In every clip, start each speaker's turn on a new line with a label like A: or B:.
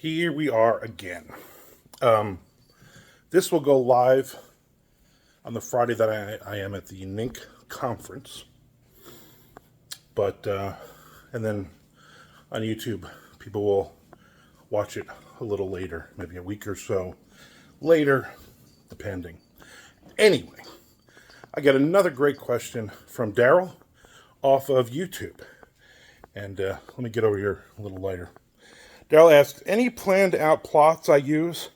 A: here we are again. This will go live on the Friday that I am at the NINC conference. But, and then on YouTube, people will watch it a little later, maybe a week or so later, depending. Anyway, I got another great question from Daryl off of YouTube. And let me get over here a little lighter. Daryl asks, any planned out plots I use,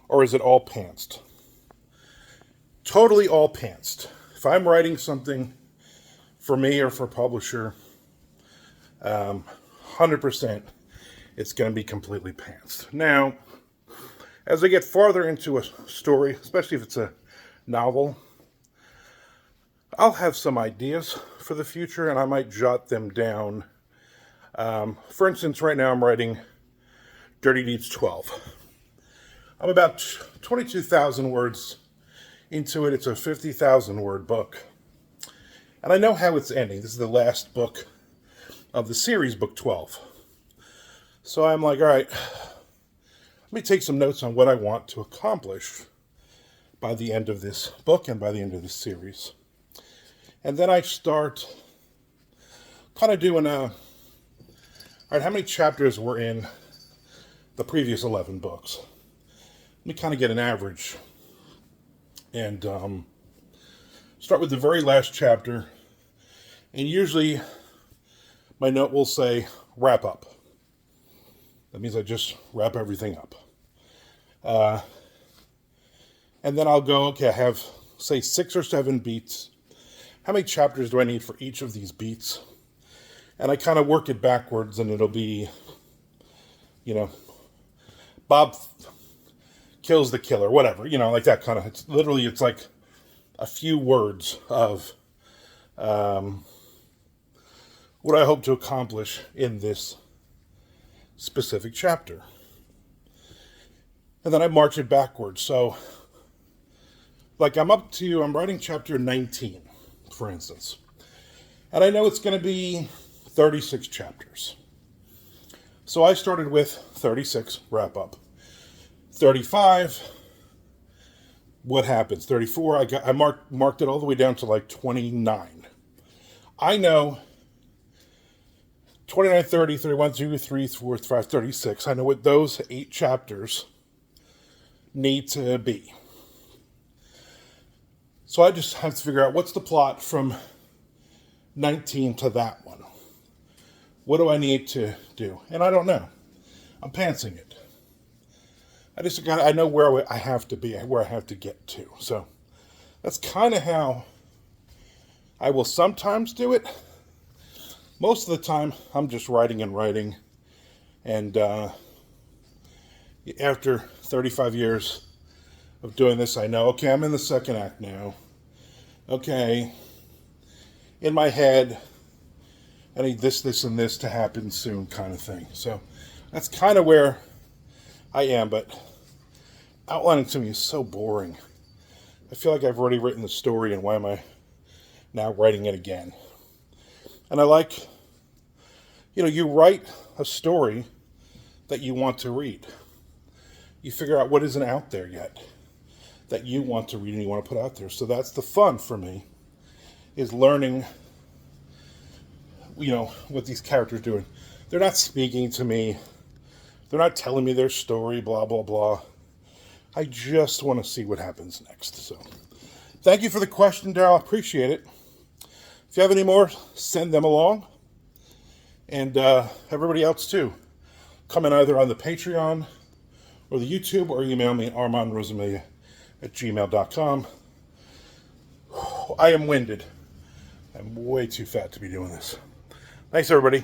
A: or is it all pantsed? Totally all pantsed. If I'm writing something for me or for a publisher, 100% it's going to be completely pantsed. Now, as I get farther into a story, especially if it's a novel, I'll have some ideas for the future and I might jot them down. For instance, right now I'm writing Dirty Deeds 12. I'm about 22,000 words into it. It's a 50,000 word book. And I know how it's ending. This is the last book of the series, book 12. So I'm like, all right, let me take some notes on what I want to accomplish by the end of this book and by the end of this series. And then I start kind of doing all right, how many chapters were in the previous 11 books? Let me kind of get an average and start with the very last chapter. And usually my note will say wrap up. That means I just wrap everything up. And then I'll go, okay, I have, say, 6 or 7 beats. How many chapters do I need for each of these beats? And I kind of work it backwards, and it'll be, Bob kills the killer, whatever, like that kind of, it's like a few words of what I hope to accomplish in this specific chapter. And then I march it backwards. So, like I'm writing chapter 19, for instance. And I know it's going to be 36 chapters. So I started with 36, wrap up. 35, what happens? 34, I marked it all the way down to like 29. I know 29, 30, 31, 2, 3, 4, 5, 36. I know what those 8 chapters need to be. So I just have to figure out what's the plot from 19 to that one. What do I need to do? And I don't know. I'm pantsing it. I know where I have to be, where I have to get to. So that's kind of how I will sometimes do it. Most of the time, I'm just writing. And after 35 years of doing this, I know, okay, I'm in the second act now. Okay, in my head, I need this, and this to happen soon kind of thing. So that's kind of where I am, but outlining to me is so boring. I feel like I've already written the story, and why am I now writing it again? And I like, you write a story that you want to read. You figure out what isn't out there yet that you want to read and you want to put out there. So that's the fun for me, is learning, what these characters are doing. They're not speaking to me. They're not telling me their story, blah, blah, blah. I just want to see what happens next. So thank you for the question, Daryl. I appreciate it. If you have any more, send them along. And everybody else, too. Comment either on the Patreon or the YouTube, or email me at armandrosamilia@gmail.com. I am winded. I'm way too fat to be doing this. Thanks, everybody.